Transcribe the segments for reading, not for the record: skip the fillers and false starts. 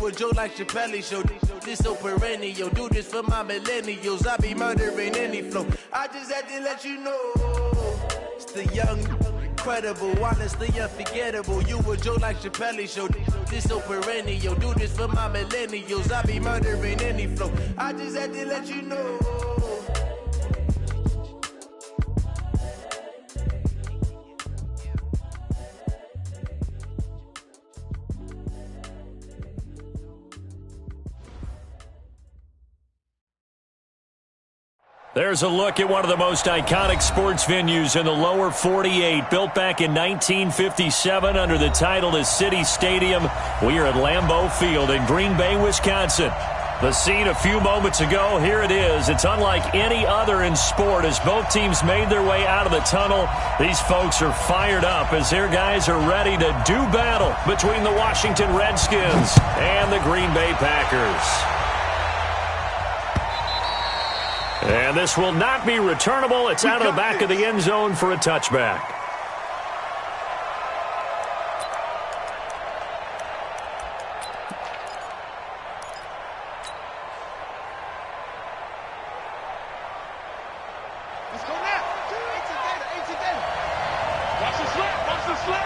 a joke like Chappelle Show. This so perennial, do this for my millennials. I be murdering any flow. I just had to let you know, it's the young, incredible, honestly unforgettable. You a joke like Chappelle Show. This so perennial, do this for my millennials. I be murdering any flow. I just had to let you know. There's a look at one of the most iconic sports venues in the lower 48. Built back in 1957 under the title of City Stadium. We are at Lambeau Field in Green Bay, Wisconsin. The scene a few moments ago, here it is. It's unlike any other in sport as both teams made their way out of the tunnel. These folks are fired up as their guys are ready to do battle between the Washington Redskins and the Green Bay Packers. And this will not be returnable. It's out of the back of the end zone for a touchback. Let's go now. 18 data. Watch the slap. Watch the slap.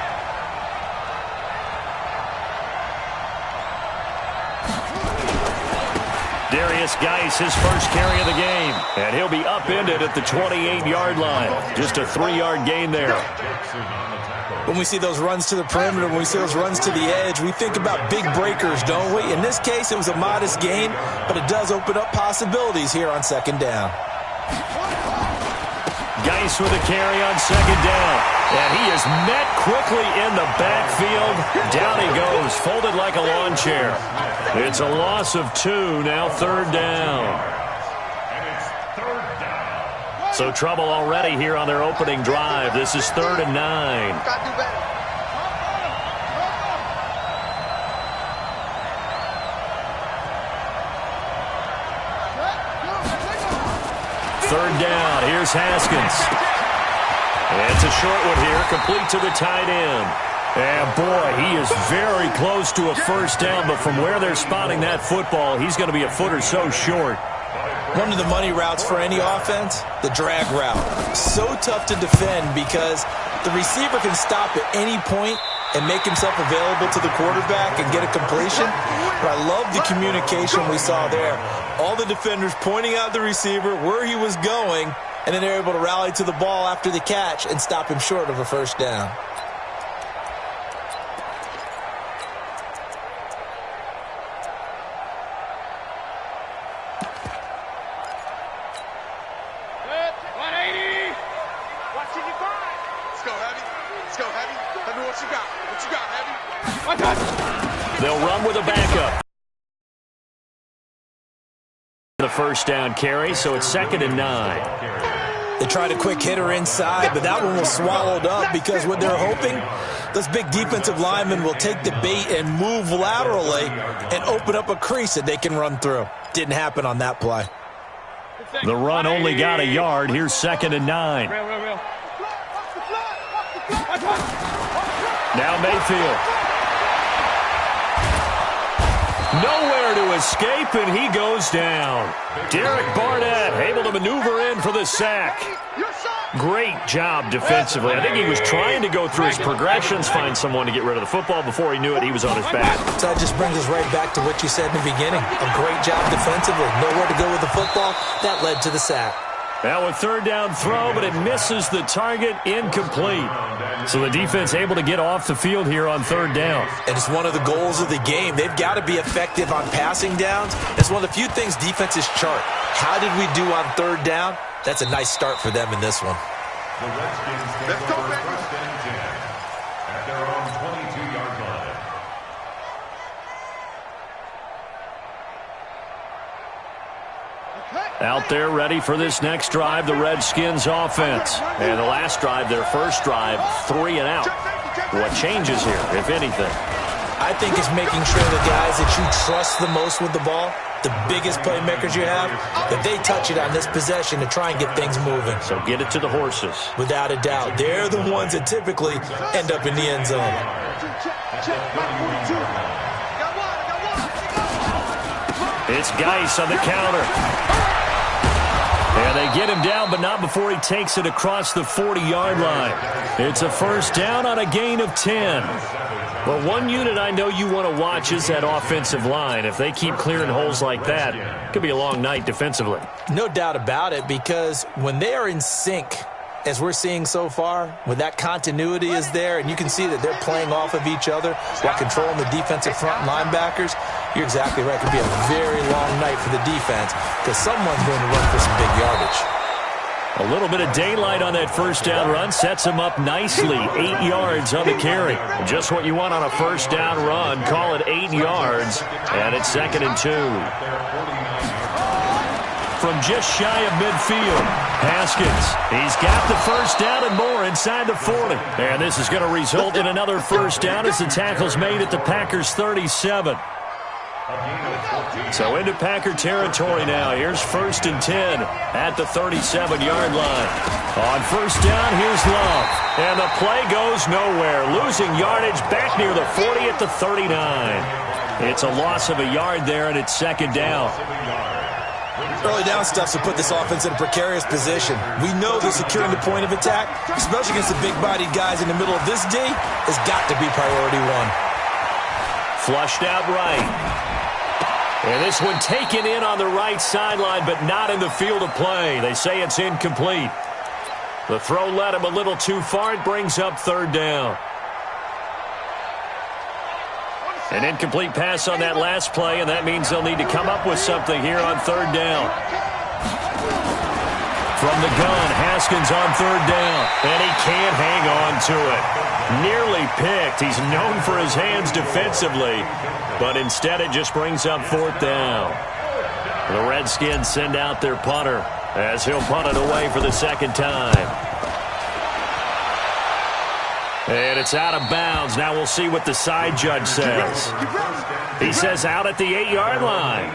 Darius Geis, his first carry of the game. And he'll be upended at the 28-yard line. Just a 3-yard gain there. When we see those runs to the perimeter, when we see those runs to the edge, we think about big breakers, don't we? In this case, it was a modest gain, but it does open up possibilities here on second down. Geis with a carry on second down. And he is met quickly in the backfield. Down he goes, folded like a lawn chair. It's a loss of 2, now third down. So trouble already here on their opening drive. This is 3rd and 9. Third down, here's Haskins. It's a short one here, complete to the tight end. And boy, he is very close to a first down, but from where they're spotting that football, he's going to be a foot or so short. One of the money routes for any offense, the drag route. So tough to defend because the receiver can stop at any point and make himself available to the quarterback and get a completion. But I love the communication we saw there. All the defenders pointing out the receiver, where he was going, and then they're able to rally to the ball after the catch and stop him short of a first down. They'll run with a backup. The first down carry, so it's 2nd and 9. They tried a quick hitter inside, but that one was swallowed up because what they're hoping, those big defensive linemen will take the bait and move laterally and open up a crease that they can run through. Didn't happen on that play. The run only got a yard. Here's 2nd and 9. Now Mayfield. Nowhere to escape, and he goes down. Derek Barnett able to maneuver in for the sack. Great job defensively. I think he was trying to go through his progressions, find someone to get rid of the football. Before he knew it, he was on his back. So that just brings us right back to what you said in the beginning. A great job defensively. Nowhere to go with the football. That led to the sack. Now a third down throw, but it misses the target, incomplete. So the defense able to get off the field here on third down. And it's one of the goals of the game. They've got to be effective on passing downs. It's one of the few things defenses chart. How did we do on third down? That's a nice start for them in this one. The Redskins take over first and 10 at their own 22-yard line. Out there ready for this next drive, the Redskins offense. And the last drive, their first drive, 3 and out. What changes here, if anything? I think it's making sure the guys that you trust the most with the ball, the biggest playmakers you have, that they touch it on this possession to try and get things moving. So get it to the horses. Without a doubt. They're the ones that typically end up in the end zone. It's Geis on the counter. And they get him down, but not before he takes it across the 40-yard line. It's a first down on a gain of 10. Well, one unit I know you want to watch is that offensive line. If they keep clearing holes like that, it could be a long night defensively. No doubt about it, because when they are in sync, as we're seeing so far, when that continuity is there, and you can see that they're playing off of each other while controlling the defensive front linebackers, you're exactly right. It could be a very long night for the defense because someone's going to run for some big yardage. A little bit of daylight on that first down run sets him up nicely. 8 yards on the carry. Just what you want on a first down run. Call it 8 yards, and it's 2nd and 2. From just shy of midfield, Haskins. He's got the first down and more inside the 40. And this is going to result in another first down as the tackle's made at the Packers' 37. So into Packer territory now. Here's 1st and 10 at the 37-yard line. On first down, here's Love. And the play goes nowhere. Losing yardage back near the 40 at the 39. It's a loss of a yard there, and it's 2nd down. Early down stuff to put this offense in a precarious position. We know that securing the point of attack, especially against the big-bodied guys in the middle of this D, has got to be priority one. Flushed out right. And this one taken in on the right sideline, but not in the field of play. They say it's incomplete. The throw led him a little too far. It brings up 3rd down. An incomplete pass on that last play, and that means they'll need to come up with something here on 3rd down. From the gun, Haskins on 3rd down, and he can't hang on to it. Nearly picked. He's known for his hands defensively, but instead it just brings up 4th down. The Redskins send out their punter as he'll punt it away for the 2nd time. And it's out of bounds. Now we'll see what the side judge says. He says out at the 8-yard line.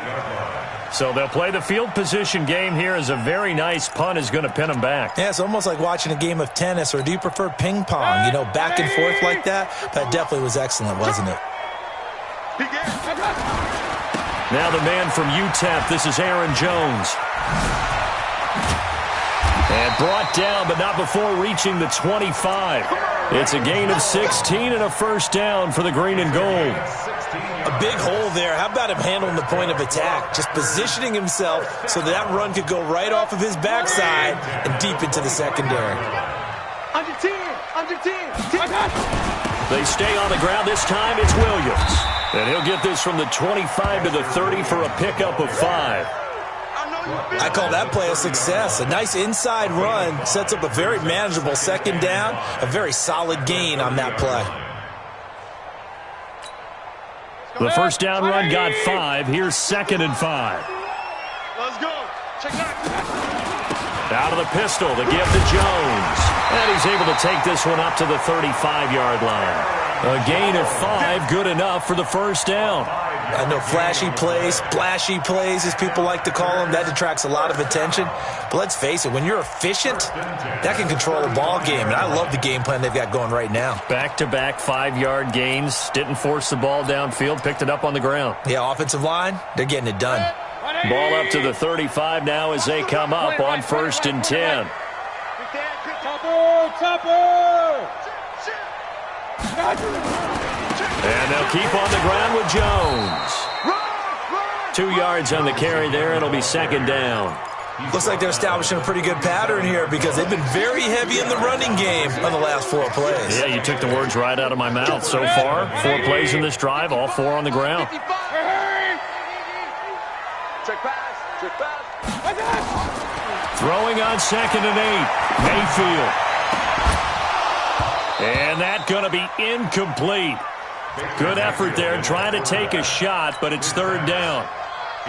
So they'll play the field position game here as a very nice punt is going to pin them back. Yeah, it's almost like watching a game of tennis, or do you prefer ping pong? You know, back and forth like that? That definitely was excellent, wasn't it? Now the man from UTEP, this is Aaron Jones. And brought down, but not before reaching the 25. It's a gain of 16 and a first down for the green and gold. A big hole there. How about him handling the point of attack? Just positioning himself so that run could go right off of his backside and deep into the secondary. Under 10, under 10. They stay on the ground. This time it's Williams. And he'll get this from the 25 to the 30 for a pickup of 5. I call that play a success. A nice inside run sets up a very manageable 2nd down, a very solid gain on that play. The first down run got 5. Here's 2nd and 5. Let's go. Check that. Out of the pistol, the give to Jones. And he's able to take this one up to the 35-yard line. A gain of 5, good enough for the first down. I know flashy plays, splashy plays, as people like to call them, that detracts a lot of attention. But let's face it, when you're efficient, that can control a ball game. And I love the game plan they've got going right now. Back-to-back 5-yard gains. Didn't force the ball downfield, picked it up on the ground. Yeah, offensive line, they're getting it done. Ball up to the 35 now as they come up on 1st and 10. And they'll keep on the ground with Jones. 2 yards on the carry there. It'll be 2nd down. Looks like they're establishing a pretty good pattern here because they've been very heavy in the running game on the last 4 plays. Yeah, you took the words right out of my mouth. So far, 4 plays in this drive, all 4 on the ground. Check pass. Check pass. Throwing on 2nd and 8. Mayfield. And that's going to be incomplete. Good effort there, trying to take a shot, but it's 3rd down.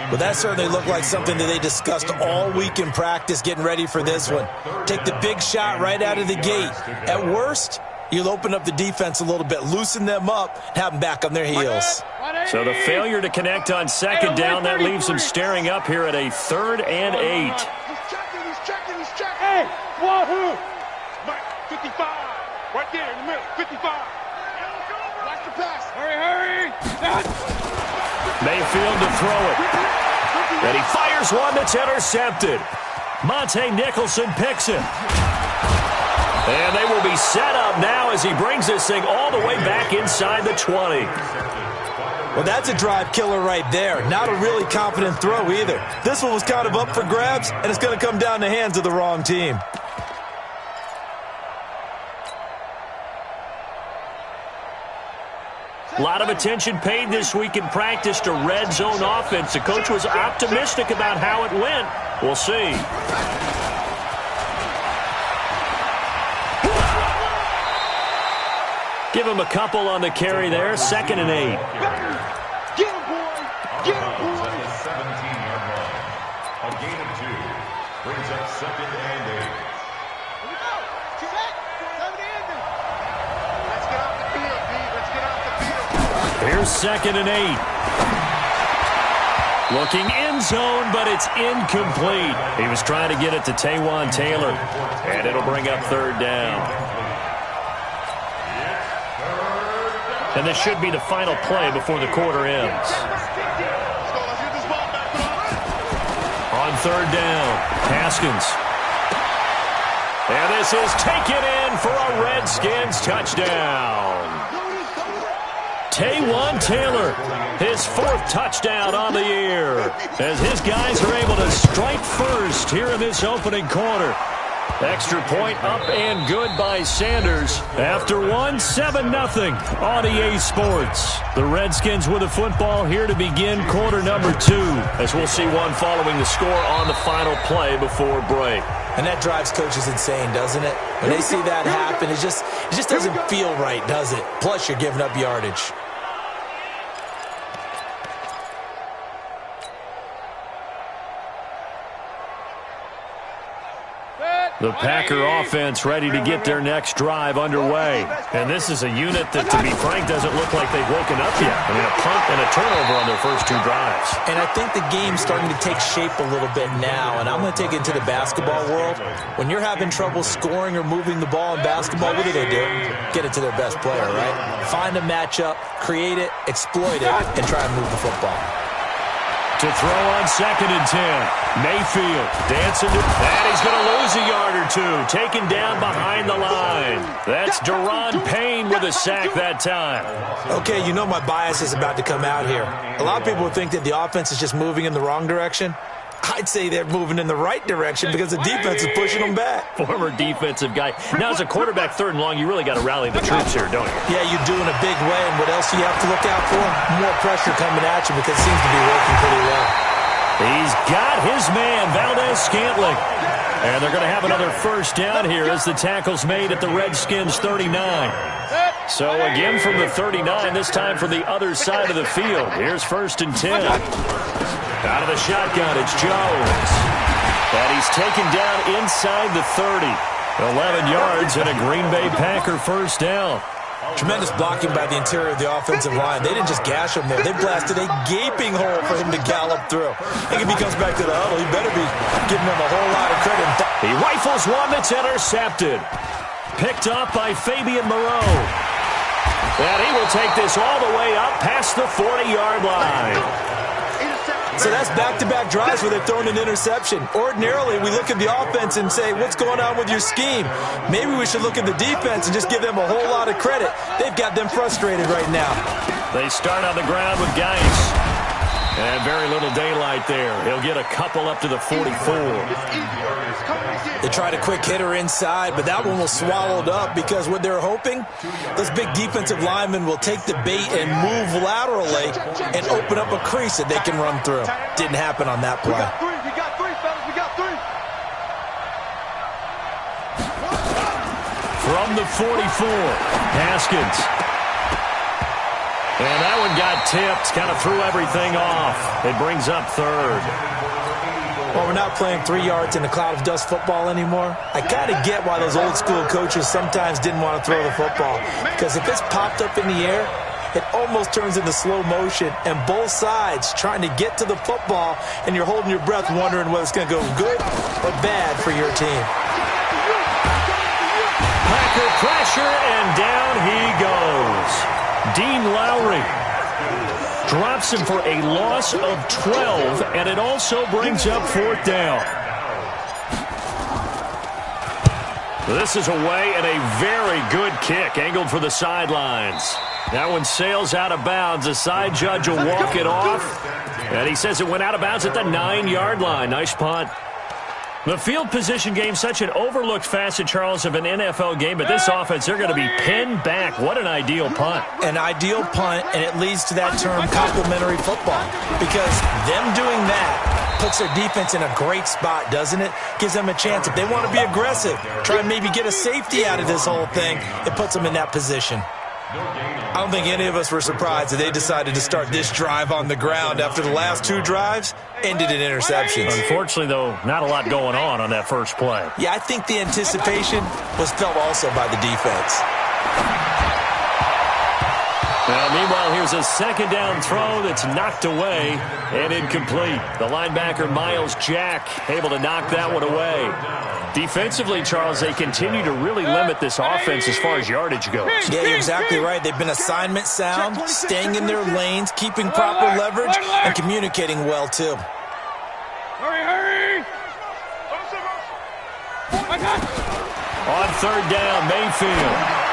Well, that certainly looked like something that they discussed all week in practice, getting ready for this one. Take the big shot right out of the gate. At worst, you'll open up the defense a little bit, loosen them up, and have them back on their heels. So the failure to connect on 2nd down, that leaves them staring up here at a 3rd and 8. He's checking. Hey, wahoo! 55. Right there in the middle, 55. Watch the pass. Hurry. Mayfield to throw it. And he fires one that's intercepted. Monte Nicholson picks it. And they will be set up now as he brings this thing all the way back inside the 20. Well, that's a drive killer right there. Not a really confident throw either. This one was kind of up for grabs, and it's going to come down the hands of the wrong team. A lot of attention paid this week in practice to red zone offense. The coach was optimistic about how it went. We'll see. Give him a couple on the carry there. 2nd and 8. Get him, boy! Get him, boy! At the 17-yard line. A gain of 2 brings up 2nd and 8. Here we go! Check! 7 and 8. Let's get off the field, D. Let's get off the field. Here's 2nd and 8. Looking end zone, but it's incomplete. He was trying to get it to Taywan Taylor, and it'll bring up 3rd down. And this should be the final play before the quarter ends. On 3rd down, Haskins. And this is taken in for a Redskins touchdown. Taywan Taylor, his 4th touchdown on the year, as his guys are able to strike first here in this opening quarter. Extra point up and good by Sanders. After 7-0 on EA Sports. The Redskins with the football here to begin quarter number 2, as we'll see one following the score on the final play before break. And that drives coaches insane, doesn't it? When they see that happen, it just doesn't feel right, does it? Plus, you're giving up yardage. The Packer offense ready to get their next drive underway. And this is a unit that, to be frank, doesn't look like they've woken up yet. I mean, a punt and a turnover on their first 2 drives. And I think the game's starting to take shape a little bit now, and I'm going to take it into the basketball world. When you're having trouble scoring or moving the ball in basketball, what do? Get it to their best player, right? Find a matchup, create it, exploit it, and try and move the football. To throw on 2nd and 10. Mayfield dancing to, and he's going to lose a yard or 2. Taken down behind the line. That's Deron Payne with a sack that time. Okay, you know my bias is about to come out here. A lot of people think that the offense is just moving in the wrong direction. I'd say they're moving in the right direction because the defense is pushing them back. Former defensive guy. Now, as a quarterback 3rd and long, you really got to rally the troops here, don't you? Yeah, you do in a big way. And what else do you have to look out for? More pressure coming at you because it seems to be working pretty well. He's got his man, Valdez-Scantling. And they're going to have another 1st down here as the tackle's made at the Redskins 39. So again from the 39, this time from the other side of the field. Here's 1st and 10. Out of the shotgun, it's Jones. And he's taken down inside the 30. 11 yards and a Green Bay Packer 1st down. Tremendous blocking by the interior of the offensive line. They didn't just gash him there. They blasted a gaping hole for him to gallop through. I think if he comes back to the huddle, he better be giving them a whole lot of credit. He rifles one that's intercepted. Picked up by Fabian Moreau. And he will take this all the way up past the 40-yard line. So that's back-to-back drives where they're throwing an interception. Ordinarily, we look at the offense and say, what's going on with your scheme? Maybe we should look at the defense and just give them a whole lot of credit. They've got them frustrated right now. They start on the ground with Geis. And very little daylight there. He'll get a couple up to the 44. They tried a quick hitter inside, but that one was swallowed up because what they're hoping, those big defensive linemen will take the bait and move laterally and open up a crease that they can run through. Didn't happen on that play. We got 3, fellas. We got 3. From the 44, Haskins. And that one got tipped, kind of threw everything off. It brings up 3rd. Well, we're not playing 3 yards in a cloud of dust football anymore. I kind of get why those old school coaches sometimes didn't want to throw the football. Because if it's popped up in the air, it almost turns into slow motion. And both sides trying to get to the football, and you're holding your breath wondering whether it's going to go good or bad for your team. Packer pressure, and down he goes. Dean Lowry drops him for a loss of 12, and it also brings up 4th down. This is away and a very good kick, angled for the sidelines. That one sails out of bounds. The side judge will walk it off, and he says it went out of bounds at the 9-yard line. Nice punt. The field position game, such an overlooked facet, Charles, of an NFL game, but this offense, they're going to be pinned back. What an ideal punt. An ideal punt, and it leads to that term complementary football, because them doing that puts their defense in a great spot, doesn't it? Gives them a chance. If they want to be aggressive, try and maybe get a safety out of this whole thing, it puts them in that position. I don't think any of us were surprised that they decided to start this drive on the ground after the last 2 drives ended in interceptions. Unfortunately, though, not a lot going on that first play. Yeah, I think the anticipation was felt also by the defense. Now, meanwhile, here's a 2nd down throw that's knocked away and incomplete. The linebacker, Miles Jack, able to knock that one away. Defensively, Charles, they continue to really limit this offense as far as yardage goes. Yeah, you're exactly right. They've been assignment sound, staying in their lanes, keeping proper leverage, and communicating well, too. Hurry! On 3rd down, Mayfield.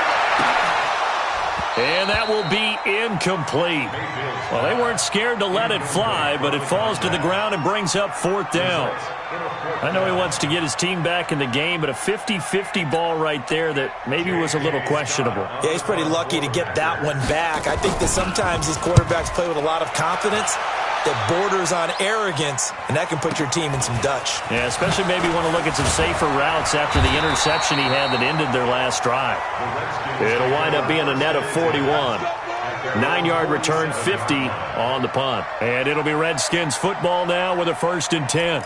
And that will be incomplete. Well, they weren't scared to let it fly, but it falls to the ground and brings up 4th down. I know he wants to get his team back in the game, but a 50-50 ball right there that maybe was a little questionable. Yeah, he's pretty lucky to get that one back. I think that sometimes these quarterbacks play with a lot of confidence that borders on arrogance, and that can put your team in some Dutch. Yeah, especially maybe want to look at some safer routes after the interception he had that ended their last drive. It'll wind up being a net of 41. 9-yard return, 50 on the punt. And it'll be Redskins football now with a 1st and 10.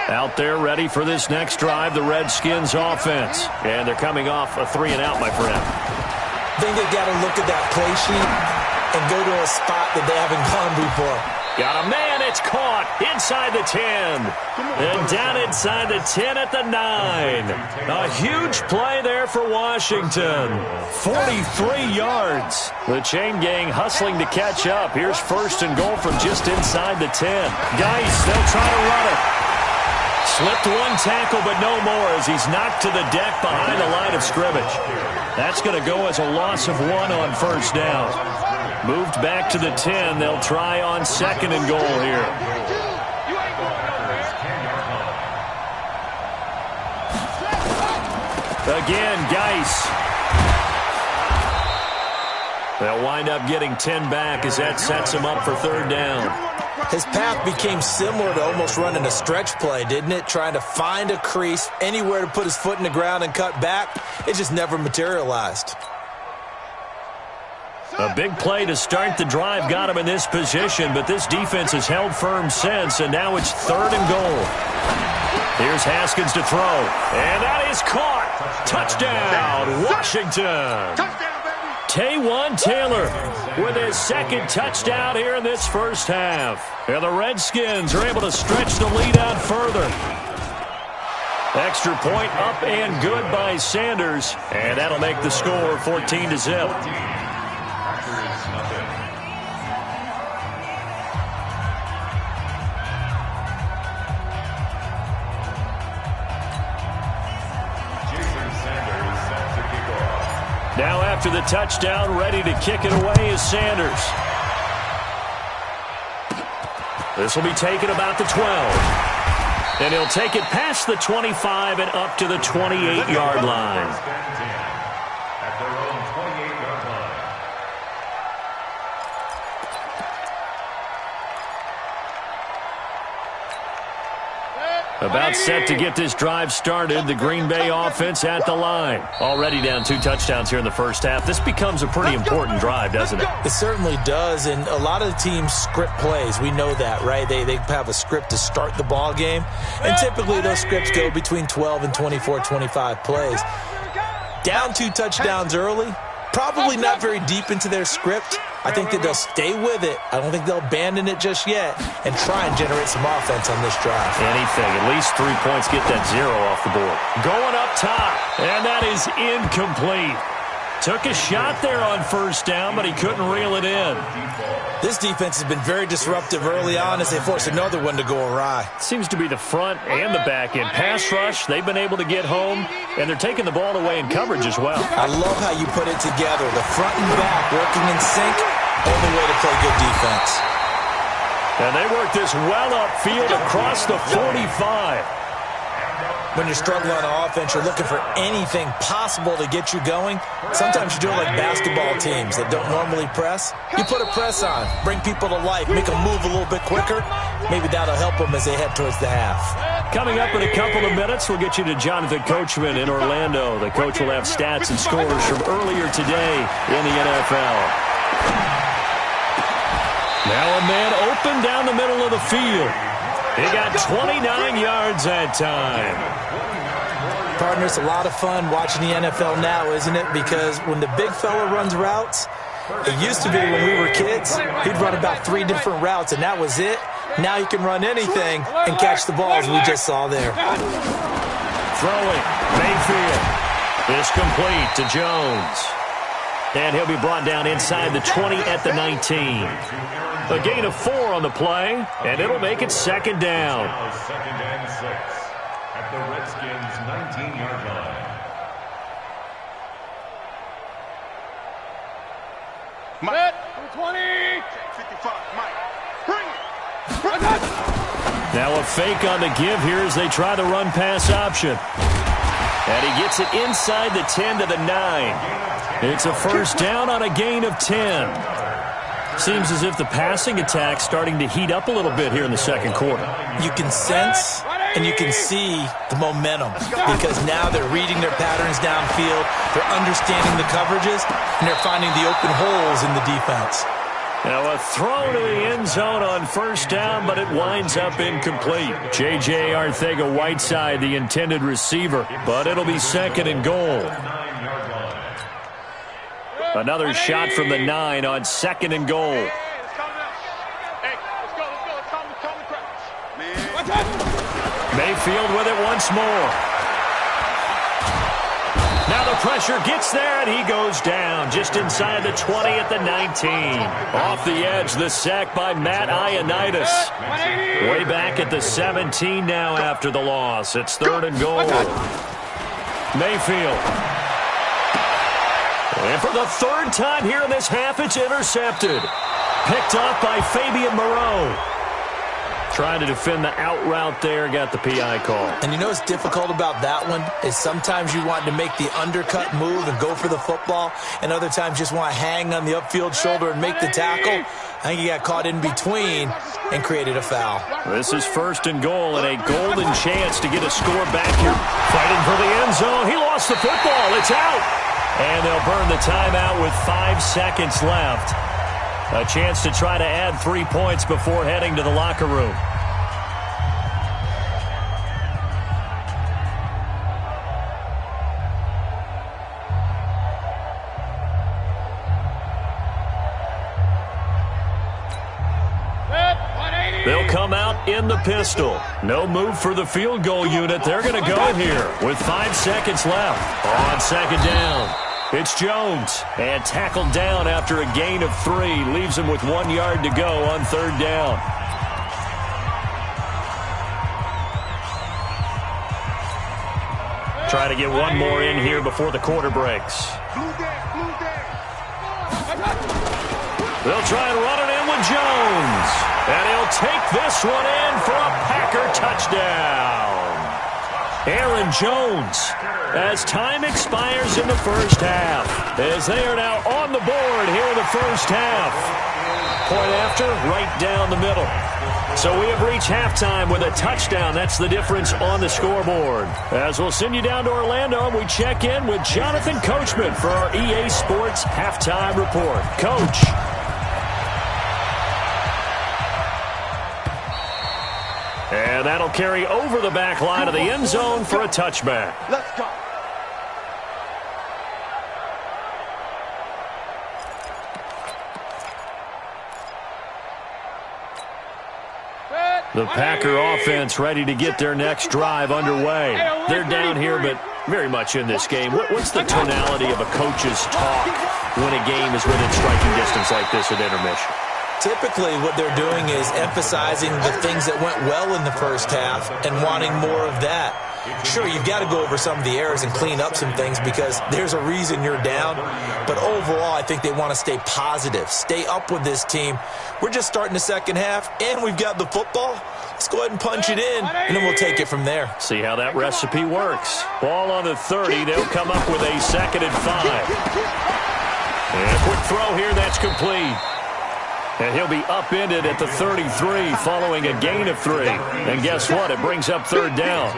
Out there ready for this next drive, the Redskins offense. And they're coming off a 3-and-out, my friend. I think they've got to look at that play sheet and go to a spot that they haven't gone before. Got a man, it's caught inside the 10. And down inside the 10 at the 9. A huge play there for Washington. 43 yards. The chain gang hustling to catch up. Here's 1st and goal from just inside the 10. Geis, they'll try to run it. Slipped one tackle, but no more as he's knocked to the deck behind the line of scrimmage. That's going to go as a loss of 1 on 1st down. Moved back to the 10. They'll try on 2nd and goal here. Again, Geis. They'll wind up getting 10 back as that sets him up for 3rd down. His path became similar to almost running a stretch play, didn't it? Trying to find a crease, anywhere to put his foot in the ground and cut back. It just never materialized. A big play to start the drive got him in this position, but this defense has held firm since, and now it's 3rd and goal. Here's Haskins to throw, and that is caught. Touchdown, Washington. Taywan Taylor with his 2nd touchdown here in this first half. And the Redskins are able to stretch the lead out further. Extra point up and good by Sanders. And that'll make the score 14-0. Now after the touchdown, ready to kick it away is Sanders. This will be taken about the 12. And he'll take it past the 25 and up to the 28-yard line. At their own 28-yard line. About set to get this drive started. The Green Bay offense at the line. Already down 2 touchdowns here in the first half. This becomes a pretty important drive, doesn't it? It certainly does, and a lot of the teams script plays. We know that, right? They have a script to start the ball game, and typically those scripts go between 12 and 24, 25 plays. Down 2 touchdowns early, probably not very deep into their script, I think that they'll stay with it. I don't think they'll abandon it just yet and try and generate some offense on this drive. Anything. At least 3 points. Get that 0 off the board. Going up top, and that is incomplete. Took a shot there on first down, but he couldn't reel it in. This defense has been very disruptive early on as they force another one to go awry. Seems to be the front and the back end. Pass rush, they've been able to get home, and they're taking the ball away in coverage as well. I love how you put it together. The front and back working in sync, only way to play good defense. And they work this well upfield across the 45. When you're struggling on offense, you're looking for anything possible to get you going. Sometimes you do it like basketball teams that don't normally press. You put a press on, bring people to life, make them move a little bit quicker. Maybe that'll help them as they head towards the half. Coming up in a couple of minutes, we'll get you to Jonathan Coachman in Orlando. The coach will have stats and scores from earlier today in the NFL. Now a man open down the middle of the field. He got 29 yards that time. Partner, it's a lot of fun watching the NFL now, isn't it? Because when the big fella runs routes, it used to be when we were kids, he'd run about 3 different routes, and that was it. Now he can run anything and catch the balls we just saw there. Throwing, Mayfield. Is complete to Jones. And he'll be brought down inside the 20 at the 19. A gain of 4 on the play, and it'll make it second down. Second and 6 at the Redskins' 19-yard line. Mike, 20, 55, Mike, bring it. Now a fake on the give here as they try the run-pass option. And he gets it inside the 10 to the 9. It's a first down on a gain of 10. Seems as if the passing attack's starting to heat up a little bit here in the second quarter. You can sense and you can see the momentum because now they're reading their patterns downfield, they're understanding the coverages, and they're finding the open holes in the defense. Now a throw to the end zone on first down, but it winds up incomplete. J.J. Arcega-Whiteside, the intended receiver, but it'll be second and goal. Another shot from the 9 on second and goal. Mayfield with it once more. Now the pressure gets there, and he goes down just inside the 20 at the 19. Off the edge, the sack by Matt Ioannidis. Way back at the 17 now after the loss. It's third and goal. Mayfield. And for the third time here in this half, it's intercepted. Picked off by Fabian Moreau. Trying to defend the out route there, got the PI call. And you know what's difficult about that one is sometimes you want to make the undercut move and go for the football, and other times just want to hang on the upfield shoulder and make the tackle. I think he got caught in between and created a foul. This is first and goal and a golden chance to get a score back here. Fighting for the end zone. He lost the football. It's out. And they'll burn the timeout with 5 seconds left. A chance to try to add 3 points before heading to the locker room. They'll come out in the pistol. No move for the field goal unit. They're going to go here with 5 seconds left on second down. It's Jones, and tackled down after a gain of 3. Leaves him with 1 yard to go on third down. Try to get one more in here before the quarter breaks. They'll try and run it in with Jones. And he'll take this one in for a Packer touchdown. Aaron Jones, as time expires in the first half, as they are now on the board here in the first half. Point after, right down the middle. So we have reached halftime with a touchdown. That's the difference on the scoreboard. As we'll send you down to Orlando, and we check in with Jonathan Coachman for our EA Sports Halftime Report. Coach. And that'll carry over the back line of the end zone for a touchback. Let's go. The Packer offense ready to get their next drive underway. They're down here, but very much in this game. What's the tonality of a coach's talk when a game is within striking distance like this at intermission? Typically, what they're doing is emphasizing the things that went well in the first half and wanting more of that. Sure, you've got to go over some of the errors and clean up some things because there's a reason you're down. But overall, I think they want to stay positive, stay up with this team. We're just starting the second half, and we've got the football. Let's go ahead and punch it in, and then we'll take it from there. See how that recipe works. Ball on the 30. They'll come up with a 2nd and 5. And a quick throw here. That's complete. And he'll be upended at the 33 following a gain of 3. And guess what? It brings up 3rd down.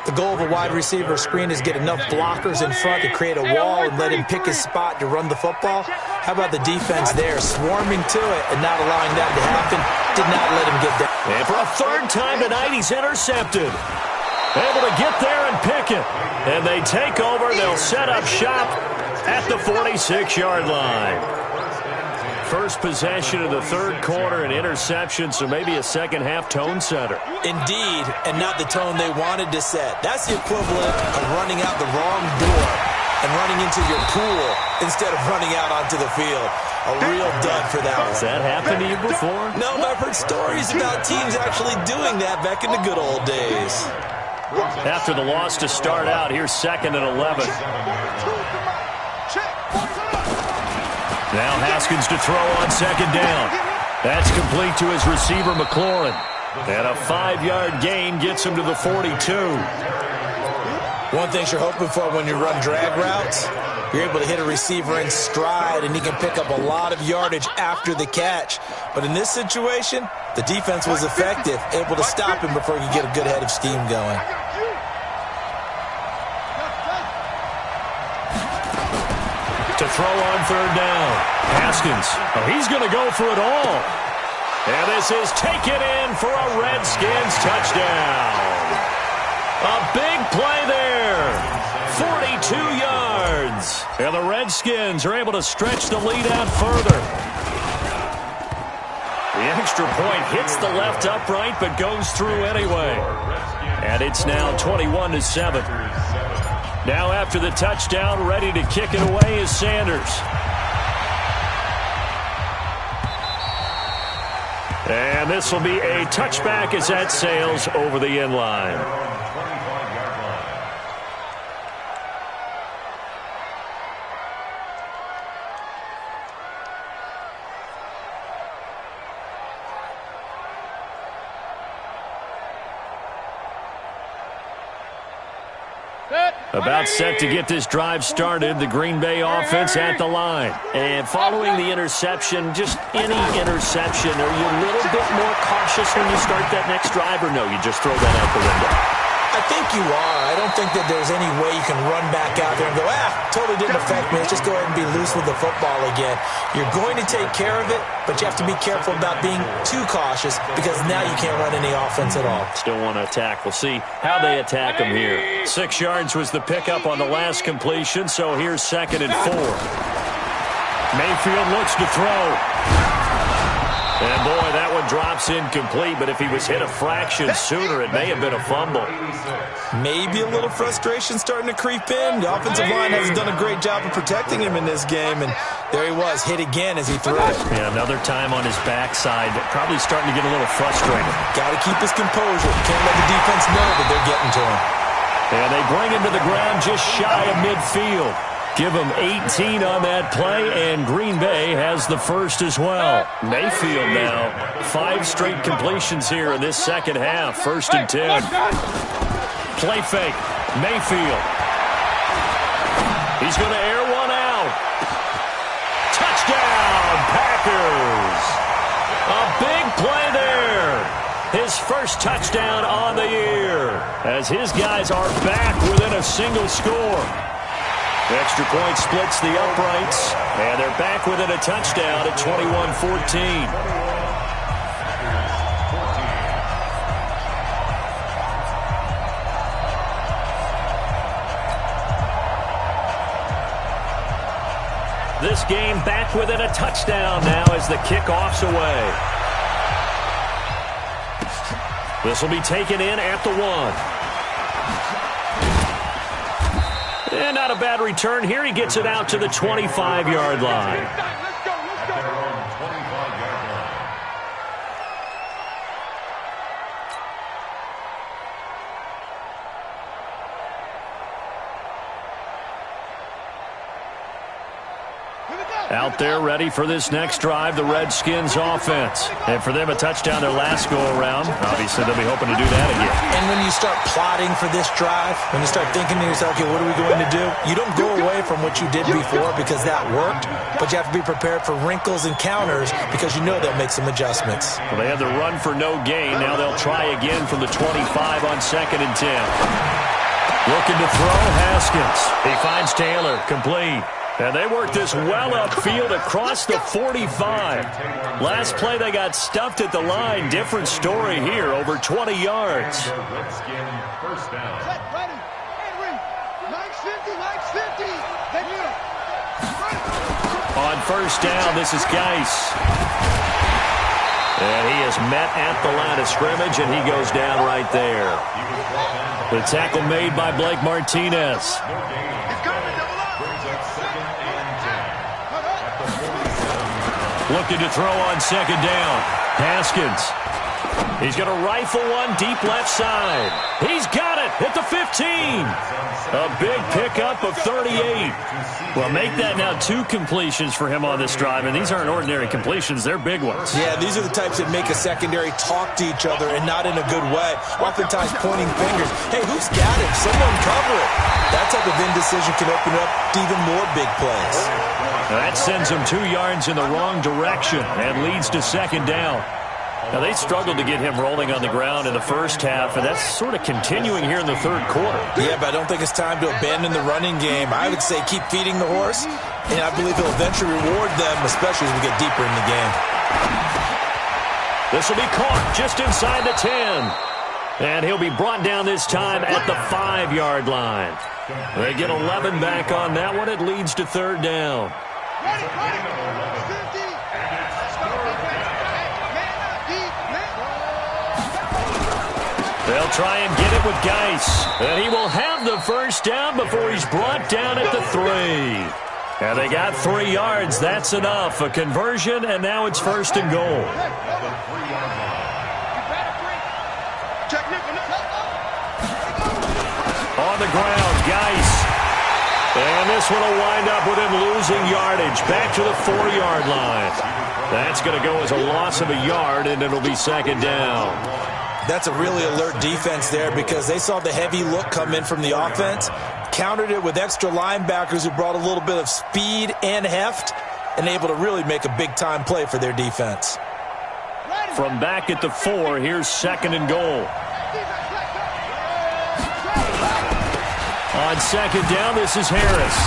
The goal of a wide receiver screen is get enough blockers in front to create a wall and let him pick his spot to run the football. How about the defense there, swarming to it and not allowing that to happen? Did not let him get down. And for a 3rd time tonight, he's intercepted. Able to get there and pick it. And they take over. They'll set up shop at the 46-yard line. First possession of the 3rd quarter, an interception, so maybe a second-half tone setter. Indeed, and not the tone they wanted to set. That's the equivalent of running out the wrong door and running into your pool instead of running out onto the field. A real dud for that one. Has that happened to you before? No, but I've heard stories about teams actually doing that back in the good old days. After the loss to start out, here's 2nd and 11. Now Haskins to throw on 2nd down. That's complete to his receiver, McLaurin. And a 5-yard gain gets him to the 42. One thing you're hoping for when you run drag routes, you're able to hit a receiver in stride, and he can pick up a lot of yardage after the catch. But in this situation, the defense was effective, able to stop him before he could get a good head of steam going. To throw on 3rd down. Haskins. Oh, he's going to go for it all. And this is taken in for a Redskins touchdown. A big play there. 42 yards. And the Redskins are able to stretch the lead out further. The extra point hits the left upright but goes through anyway. And it's now 21-7. Now after the touchdown, ready to kick it away is Sanders. And this will be a touchback as that sails over the end line. About set to get this drive started, the Green Bay offense at the line. And following the interception, just any interception, are you a little bit more cautious when you start that next drive, or no, you just throw that out the window? I think you are. I don't think that there's any way you can run back out there and go, totally didn't affect me. Let's just go ahead and be loose with the football again. You're going to take care of it, but you have to be careful about being too cautious because now you can't run any offense at all. Still want to attack. We'll see how they attack them here. 6 yards was the pickup on the last completion, so here's 2nd and 4. Mayfield looks to throw. And, boy, that one drops incomplete, but if he was hit a fraction sooner, it may have been a fumble. Maybe a little frustration starting to creep in. The offensive line hasn't done a great job of protecting him in this game, and there he was, hit again as he threw it. Yeah, another time on his backside, probably starting to get a little frustrated. Got to keep his composure. Can't let the defense know that they're getting to him. And they bring him to the ground just shy of midfield. Give him 18 on that play, and Green Bay has the first as well. Mayfield now, 5 straight completions here in this second half. 1st and 10. Play fake. Mayfield. He's going to air one out. Touchdown, Packers. A big play there. His first touchdown on the year, as his guys are back within a single score. The extra point splits the uprights, and they're back within a touchdown at 21-14. This game back within a touchdown now as the kickoff's away. This will be taken in at the 1. And not a bad return here. He gets it out to the 25-yard line. Let's go. At their own 25-yard line. Out there ready for this next drive, the Redskins offense. And for them, a touchdown their last go-around. Obviously, they'll be hoping to do that again. And when you start plotting for this drive, when you start thinking to yourself, okay, what are we going to do? You don't go away from what you did before because that worked, but you have to be prepared for wrinkles and counters because you know they'll make some adjustments. Well, they had the run for no gain. Now they'll try again from the 25 on 2nd and 10. Looking to throw, Haskins. He finds Taylor, complete. And they work this well upfield across the 45. Last play, they got stuffed at the line. Different story here, over 20 yards. Redskin first down. Ready. Henry. Mike's 50. On first down, this is Geis. And he is met at the line of scrimmage, and he goes down right there. The tackle made by Blake Martinez. Looking to throw on 2nd down. Haskins. He's going to rifle one deep left side. He's got it at the 15. A big pickup of 38. Well, make that now 2 completions for him on this drive, and these aren't ordinary completions. They're big ones. Yeah, these are the types that make a secondary talk to each other and not in a good way. Oftentimes pointing fingers. Hey, who's got him? Someone cover it. That type of indecision can open up to even more big plays. Now that sends him 2 yards in the wrong direction and leads to 2nd down. Now, they struggled to get him rolling on the ground in the first half, and that's sort of continuing here in the 3rd quarter. Yeah, but I don't think it's time to abandon the running game. I would say keep feeding the horse, and I believe he'll eventually reward them, especially as we get deeper in the game. This will be caught just inside the 10. And he'll be brought down this time at the 5-yard line. They get 11 back on that one. It leads to 3rd down. They'll try and get it with Geis. And he will have the first down before he's brought down at the 3. And they got 3 yards. That's enough. A conversion, and now it's 1st and goal. On the ground, Geis. And this one will wind up with him losing yardage. Back to the 4-yard line. That's going to go as a loss of a yard, and it'll be 2nd down. That's a really alert defense there because they saw the heavy look come in from the offense, countered it with extra linebackers who brought a little bit of speed and heft, and able to really make a big-time play for their defense. From back at the 4, here's 2nd and goal. On 2nd down, this is Harris.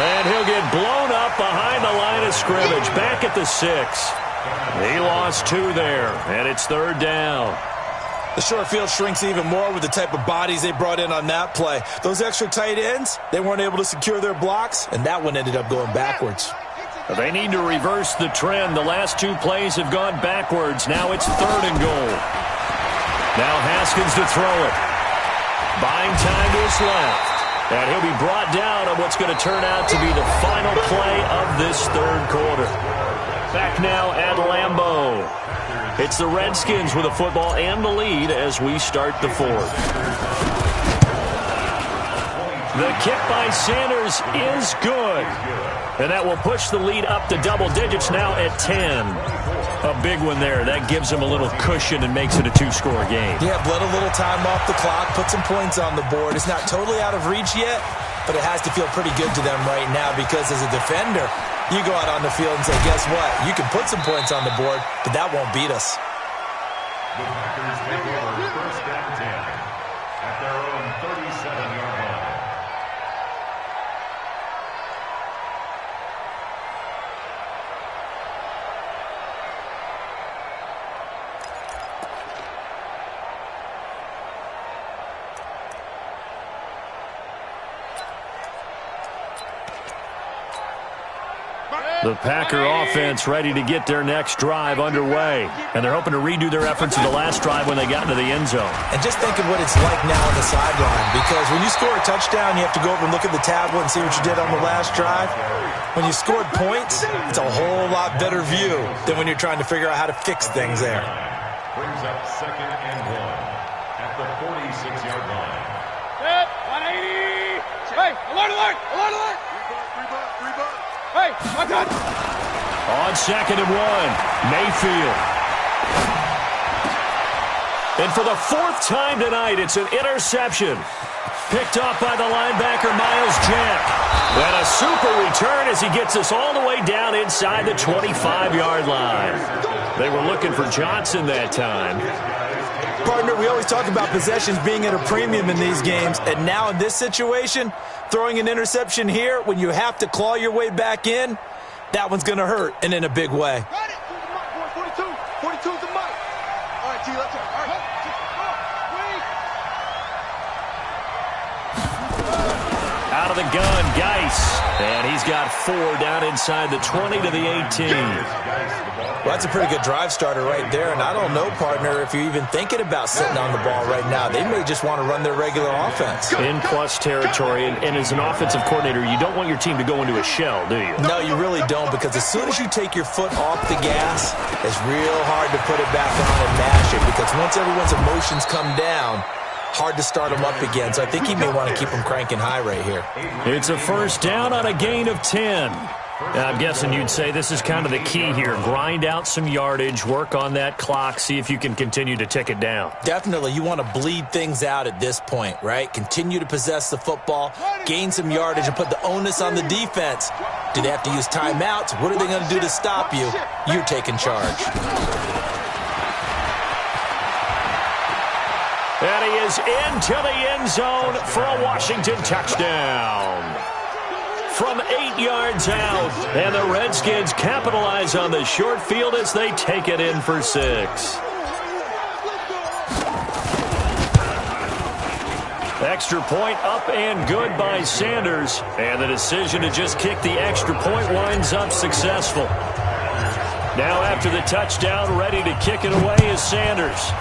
And he'll get blown up behind the line of scrimmage. Back at the 6. He lost 2 there, and it's 3rd down. The short field shrinks even more with the type of bodies they brought in on that play. Those extra tight ends, they weren't able to secure their blocks, and that one ended up going backwards. They need to reverse the trend. The last 2 plays have gone backwards. Now it's 3rd and goal. Now Haskins to throw it. Buying time to his left. And he'll be brought down on what's going to turn out to be the final play of this 3rd quarter. Back now at Lambeau. It's the Redskins with the football and the lead as we start the 4th. The kick by Sanders is good. And that will push the lead up to double digits now at 10. A big one there. That gives them a little cushion and makes it a 2-score game. Yeah, let a little time off the clock, put some points on the board. It's not totally out of reach yet, but it has to feel pretty good to them right now because as a defender, you go out on the field and say, guess what? You can put some points on the board, but that won't beat us. The Packers take over 1st and 10 at their own 37-yard line. The Packer offense ready to get their next drive underway. And they're hoping to redo their efforts in the last drive when they got into the end zone. And just think of what it's like now on the sideline. Because when you score a touchdown, you have to go over and look at the tablet and see what you did on the last drive. When you scored points, it's a whole lot better view than when you're trying to figure out how to fix things there. Brings up 2nd and 1 at the 46-yard line. 180. Hey, alert, alert, alert, alert. Rebound. Hey, my God. On 2nd and 1, Mayfield. And for the 4th time tonight, it's an interception. Picked off by the linebacker, Miles Jack. And a super return as he gets us all the way down inside the 25-yard line. They were looking for Johnson that time. Partner, we always talk about possessions being at a premium in these games, and now in this situation, throwing an interception here when you have to claw your way back in, that one's going to hurt, and in a big way. Got it. 42's the mic. All right, T, let's go. All right. Out of the gun, Geis. And he's got 4 down inside the 20 to the 18. Well, that's a pretty good drive starter right there, and I don't know, partner, if you're even thinking about sitting on the ball right now. They may just want to run their regular offense. In plus territory, and as an offensive coordinator, you don't want your team to go into a shell, do you? No, you really don't, because as soon as you take your foot off the gas, it's real hard to put it back on and mash it, because once everyone's emotions come down, hard to start them up again. So I think he may want to keep them cranking high right here. It's a 1st down on a gain of 10. I'm guessing you'd say this is kind of the key here. Grind out some yardage, work on that clock, see if you can continue to tick it down. Definitely. You want to bleed things out at this point, right? Continue to possess the football, gain some yardage, and put the onus on the defense. Do they have to use timeouts? What are they going to do to stop you? You're taking charge. And he is into the end zone for a Washington touchdown. From 8 yards out, and the Redskins capitalize on the short field as they take it in for 6. Extra point up and good by Sanders, and the decision to just kick the extra point winds up successful. Now after the touchdown, ready to kick it away is Sanders.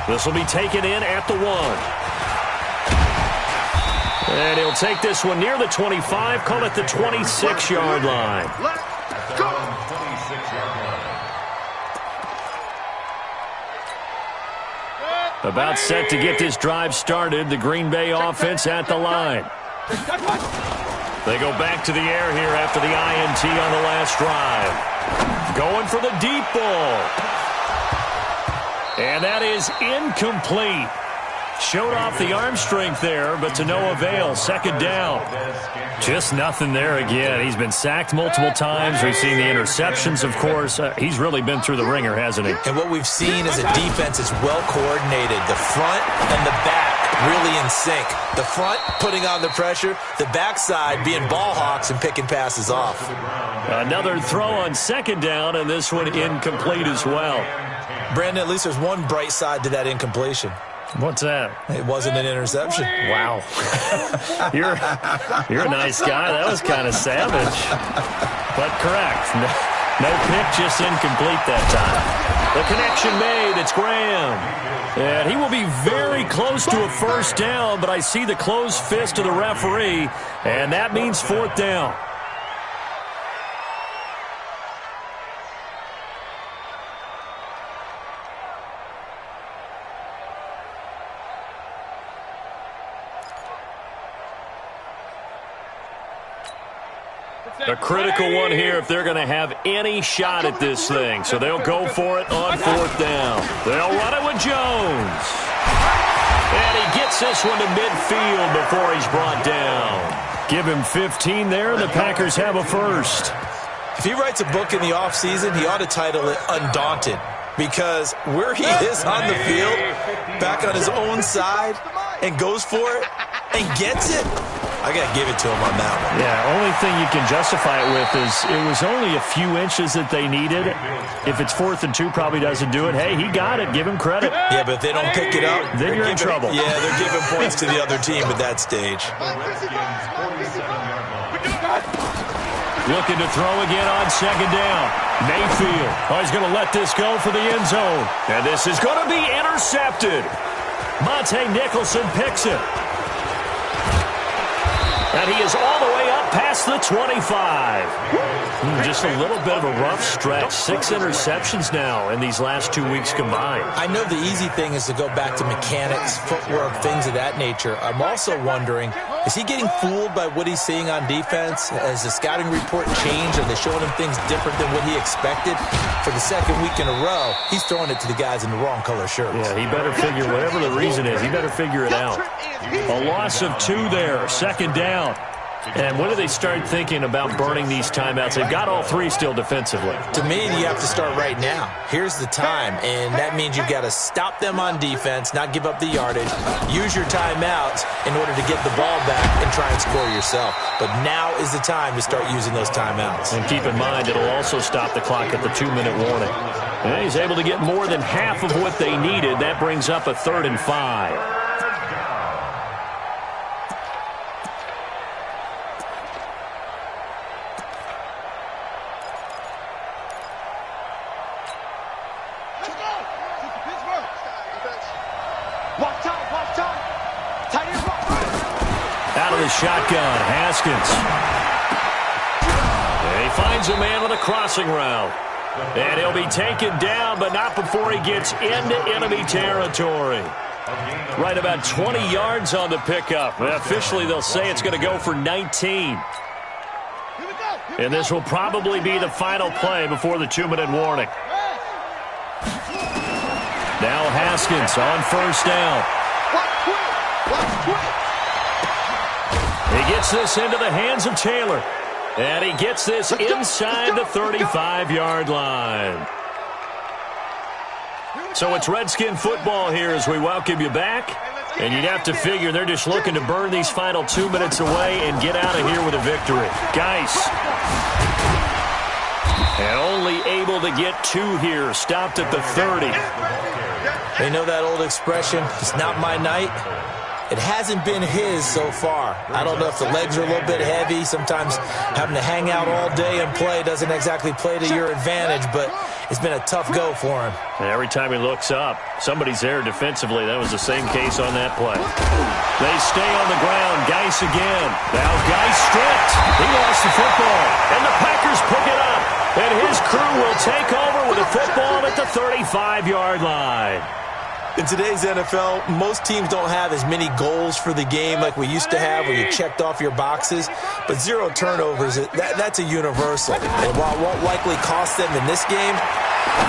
This will be taken in at the 1. And he'll take this one near the 25, call it the 26-yard line. Let's go! 26-yard line. About set to get this drive started, the Green Bay offense at the line. They go back to the air here after the INT on the last drive. Going for the deep ball. And that is incomplete. Showed off the arm strength there, but to no avail. 2nd down. Just nothing there again. He's been sacked multiple times. We've seen the interceptions, of course. He's really been through the ringer, hasn't he? And what we've seen is a defense is well coordinated. The front and the back really in sync. The front putting on the pressure. The backside being ball hawks and picking passes off. Another throw on 2nd down, and this one incomplete as well. Brandon, at least there's one bright side to that incompletion. What's that? It wasn't an interception. Wow. You're a nice guy. That was kind of savage. But correct. No pick, just incomplete that time. The connection made. It's Graham. And he will be very close to a 1st down, but I see the closed fist of the referee, and that means 4th down. A critical one here if they're going to have any shot at this thing. So they'll go for it on 4th down. They'll run it with Jones. And he gets this one to midfield before he's brought down. Give him 15 there, and the Packers have a 1st. If he writes a book in the offseason, he ought to title it Undaunted. Because where he is on the field, back on his own side, and goes for it, and gets it, I got to give it to him on that one. Yeah, only thing you can justify it with is it was only a few inches that they needed. If it's 4th and 2, probably doesn't do it. Hey, he got it. Give him credit. Yeah, but if they don't pick it up, then you're in trouble. Yeah, they're giving points to the other team at that stage. Looking to throw again on 2nd down. Mayfield. Oh, he's going to let this go for the end zone. And this is going to be intercepted. Monte Nicholson picks it. And he is all the way up past the 25. Just a little bit of a rough stretch. 6 interceptions now in these last 2 weeks combined. I know the easy thing is to go back to mechanics, footwork, things of that nature. I'm also wondering, is he getting fooled by what he's seeing on defense? Has the scouting report changed? Are they showing him things different than what he expected? For the 2nd week in a row, he's throwing it to the guys in the wrong color shirts. Yeah, he better figure, whatever the reason is, he better figure it out. A loss of 2 there, 2nd down. And when do they start thinking about burning these timeouts? They've got all 3 still defensively. To me, you have to start right now. Here's the time, and that means you've got to stop them on defense, not give up the yardage, use your timeouts in order to get the ball back and try and score yourself. But now is the time to start using those timeouts. And keep in mind, it'll also stop the clock at the 2-minute warning. And he's able to get more than half of what they needed. That brings up a 3rd and 5. Out of the shotgun, Haskins. And he finds a man on a crossing route. And he'll be taken down, but not before he gets into enemy territory. Right about 20 yards on the pickup. Officially, they'll say it's going to go for 19. And this will probably be the final play before the 2-minute warning. Now Haskins on 1st down. He gets this into the hands of Taylor. And he gets this inside the 35-yard line. So it's Redskin football here as we welcome you back. And you'd have to figure they're just looking to burn these final 2 minutes away and get out of here with a victory. Geis. And only able to get 2 here. Stopped at the 30. You know that old expression, it's not my night? It hasn't been his so far. I don't know if the legs are a little bit heavy. Sometimes having to hang out all day and play doesn't exactly play to your advantage, but it's been a tough go for him. And every time he looks up, somebody's there defensively. That was the same case on that play. They stay on the ground. Geis again. Now Geis stripped. He lost the football. And the Packers pick it up. And his crew will take over with a football at the 35-yard line. In today's NFL, most teams don't have as many goals for the game like we used to have where you checked off your boxes. But 0 turnovers, that's a universal. And while it won't likely cost them in this game,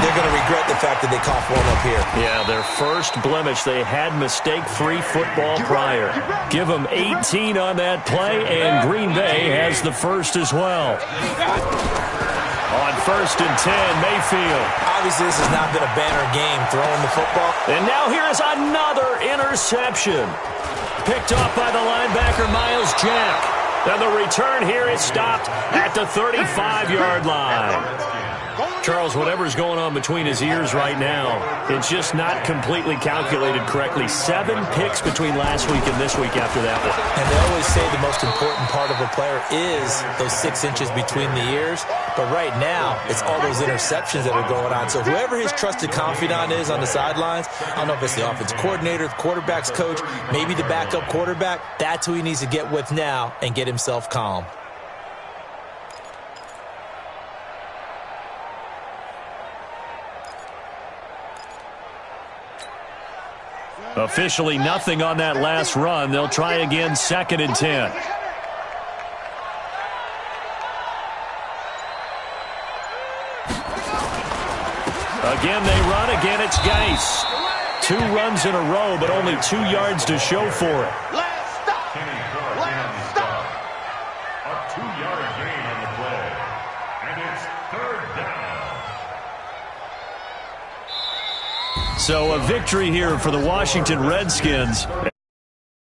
they're going to regret the fact that they coughed one up here. Yeah, their first blemish. They had mistake-free football prior. Give them 18 on that play, and Green Bay has the first as well. On 1st and 10, Mayfield. Obviously, this has not been a banner game throwing the football. And now here is another interception. Picked off by the linebacker, Miles Jack. And the return here is stopped at the 35-yard line. Charles, whatever's going on between his ears right now, it's just not completely calculated correctly. 7 picks between last week and this week after that one. And they always say the most important part of a player is those 6 inches between the ears. But right now, it's all those interceptions that are going on. So whoever his trusted confidant is on the sidelines, I don't know if it's the offense coordinator, the quarterback's coach, maybe the backup quarterback, that's who he needs to get with now and get himself calm. Officially nothing on that last run. They'll try again, 2nd and 10. Again, they run. Again, it's Geis. 2 runs in a row, but only 2 yards to show for it. Let's stop. A 2-yard gain on the play. And it's 3rd down. So a victory here for the Washington Redskins.